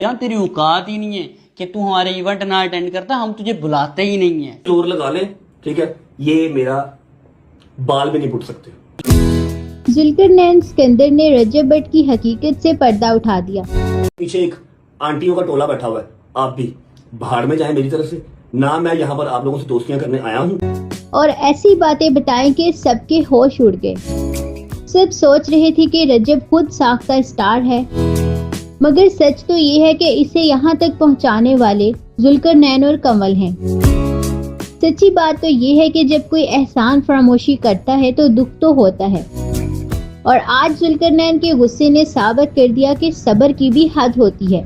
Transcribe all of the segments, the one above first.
यार तेरी औकात ही नहीं है कि तू हमारे इवेंट ना अटेंड करता, हम तुझे बुलाते ही नहीं है। जोर लगा ले, ठीक है, ये मेरा बाल भी नहीं पुट सकते। जुल्करनैन सिकंदर ने रजब भट्ट की हकीकत से पर्दा उठा दिया। पीछे एक आंटियों का टोला बैठा हुआ है, आप भी भाड़ में जाएं मेरी तरफ से, ना मैं यहाँ पर आप लोगों से दोस्तियां करने आया हूँ। और ऐसी बातें बताएं कि सबके होश उड़ गए। सब सोच रहे थे कि रजब खुद साख्ता स्टार है, मगर सच तो ये है कि इसे यहाँ तक पहुँचाने वाले जुल्करनैन और कंवल हैं। सच्ची बात तो ये है कि जब कोई एहसान फरामोशी करता है तो दुख तो होता है, और आज जुल्करनैन के गुस्से ने साबित कर दिया कि सब्र की भी हद होती है।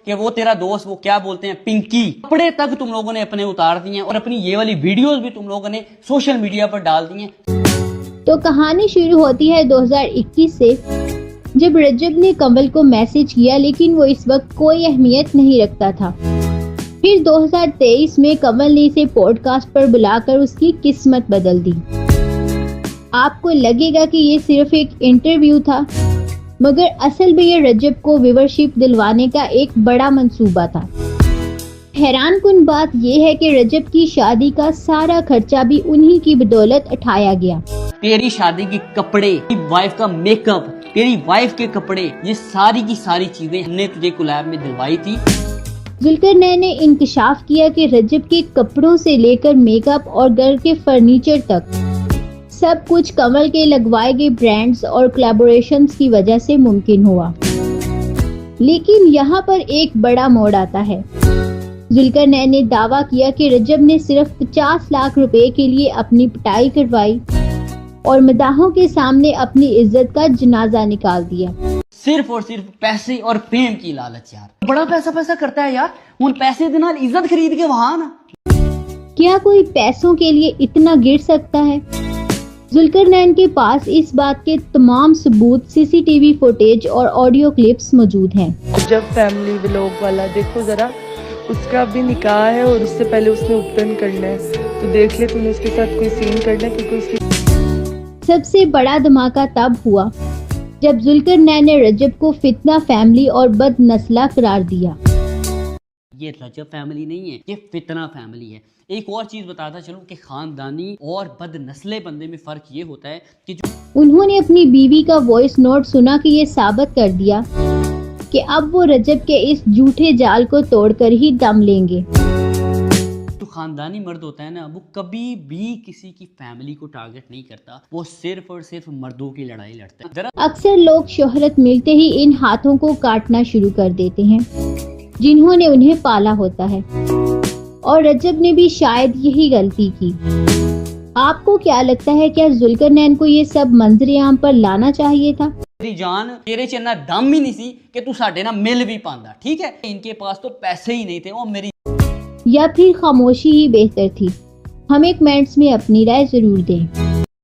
कि वो तेरा दोस्त, वो क्या बोलते हैं, पिंकी, कपड़े तक तुम लोगों ने अपने उतार दिए और अपनी ये वाली वीडियोस भी तुम लोगों ने सोशल मीडिया पर डाल दी हैं। तो कहानी शुरू होती है 2021 से, जब रजब ने कंवल को मैसेज किया, लेकिन वो इस वक्त कोई अहमियत नहीं रखता था। फिर 2023 में कंवल ने इसे पॉडकास्ट पर बुलाकर उसकी किस्मत बदल दी। आपको लगेगा कि ये सिर्फ एक इंटरव्यू था, मगर असल में ये रजब को व्यूअरशिप दिलवाने का एक बड़ा मंसूबा था। हैरानकुन बात यह है कि रजब की शादी का सारा खर्चा भी उन्हीं की बदौलत उठाया गया। तेरी शादी के कपड़े, तेरी वाइफ का मेकअप, तेरी वाइफ के कपड़े, ये सारी की सारी चीजें हमने तुझे कोलैब में दिलवाई थी। जुल्करनैन ने इंकशाफ किया कि रजब के कपड़ों से लेकर मेकअप और घर के फर्नीचर तक सब कुछ कंवल के लगवाए गए ब्रांड्स और कोलैबोरेशंस की वजह से मुमकिन हुआ। लेकिन यहाँ पर एक बड़ा मोड़ आता है। जुल्करनैन ने दावा किया कि रजब ने सिर्फ 50 लाख रुपए के लिए अपनी पिटाई करवाई और मदाहों के सामने अपनी इज्जत का जनाजा निकाल दिया। सिर्फ और सिर्फ पैसे और फेम की लालच। यार बड़ा पैसा करता है यार, उन पैसे दे नाल इज्जत खरीद के वहां ना। क्या कोई पैसों के लिए इतना गिर सकता है? जुल्करनैन के पास इस बात के तमाम सबूत, सीसीटीवी फुटेज और ऑडियो क्लिप्स मौजूद हैं। जब फैमिली व्लॉग वाला देखो जरा, उसका भी निकाह है और उससे पहले उसने उपटन करना है, तो देख ले तूने उसके साथ कोई सीन करना है, क्योंकि उसकी सबसे बड़ा धमाका तब हुआ जब जुल्करनैन ने रजब को फितना फैमिली और बदनस्ला करार दिया। ये रजब फैमिली नहीं है, ये फितना फैमिली है। एक और चीज बताता चलूं कि खानदानी और बदनस्ले बंदे में फर्क ये होता है कि जो उन्होंने अपनी बीवी का वॉइस नोट सुना कि ये साबित कर दिया कि अब वो रजब के इस झूठे जाल को तोड़कर ही दम लेंगे। जो खानदानी मर्द होता है ना, वो कभी भी किसी की फैमिली को टारगेट नहीं करता, वो सिर्फ और सिर्फ मर्दों की लड़ाई लड़ता है। अक्सर लोग शोहरत मिलते ही इन हाथों को काटना शुरू कर देते हैं जिन्होंने उन्हें पाला होता है, और रजब ने भी शायद यही गलती की। आपको क्या लगता है, क्या जुल्करनैन को ये सब मंजर-ए-आम पर लाना चाहिए था? तेरी जान, तेरे च इन्ना दम ही नहीं सी कि तू साडे ना मिल भी पांदा, ठीक है? इनके पास तो पैसे ही नहीं थे, वो मेरी, या फिर खामोशी ही बेहतर थी? हमें कमेंट्स में अपनी राय जरूर दें।